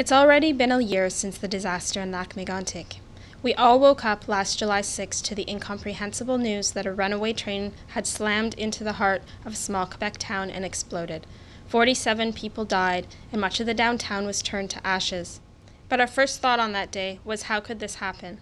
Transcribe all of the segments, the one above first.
It's already been a year since the disaster in Lac-Megantic. We all woke up last July 6 to the incomprehensible news that a runaway train had slammed into the heart of a small Quebec town and exploded. 47 people died, and much of the downtown was turned to ashes. But our first thought on that day was, how could this happen?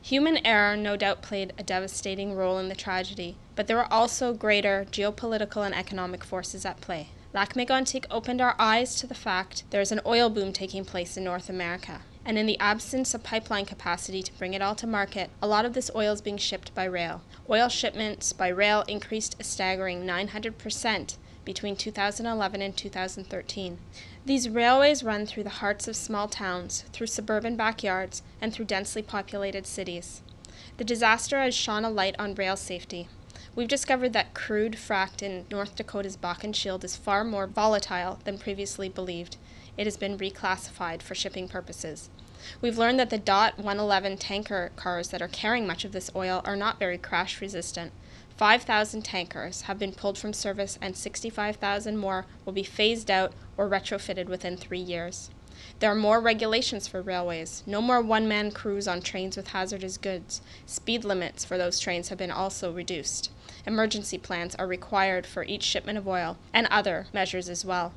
Human error no doubt played a devastating role in the tragedy, but there were also greater geopolitical and economic forces at play. Lac-Megantic opened our eyes to the fact there is an oil boom taking place in North America, and in the absence of pipeline capacity to bring it all to market, a lot of this oil is being shipped by rail. Oil shipments by rail increased a staggering 900% between 2011 and 2013. These railways run through the hearts of small towns, through suburban backyards, and through densely populated cities. The disaster has shone a light on rail safety. We've discovered that crude fracked in North Dakota's Bakken Shield is far more volatile than previously believed. It has been reclassified for shipping purposes. We've learned that the DOT 111 tanker cars that are carrying much of this oil are not very crash resistant. 5,000 tankers have been pulled from service, and 65,000 more will be phased out or retrofitted within 3 years. There are more regulations for railways. No more one-man crews on trains with hazardous goods. Speed limits for those trains have been also reduced. Emergency plans are required for each shipment of oil, and other measures as well.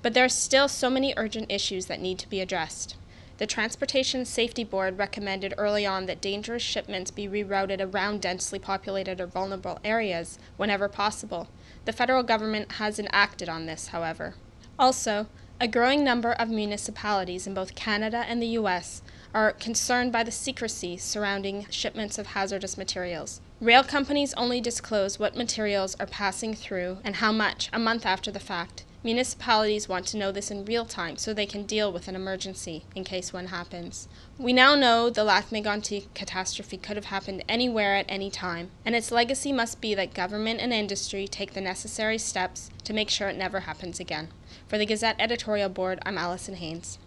But there are still so many urgent issues that need to be addressed. The Transportation Safety Board recommended early on that dangerous shipments be rerouted around densely populated or vulnerable areas whenever possible. The federal government hasn't acted on this, however. Also, a growing number of municipalities in both Canada and the U.S. are concerned by the secrecy surrounding shipments of hazardous materials. Rail companies only disclose what materials are passing through and how much a month after the fact. Municipalities want to know this in real time so they can deal with an emergency in case one happens. We now know the Lac-Megantic catastrophe could have happened anywhere at any time, and its legacy must be that government and industry take the necessary steps to make sure it never happens again. For the Gazette editorial board, I'm Allison Hanes.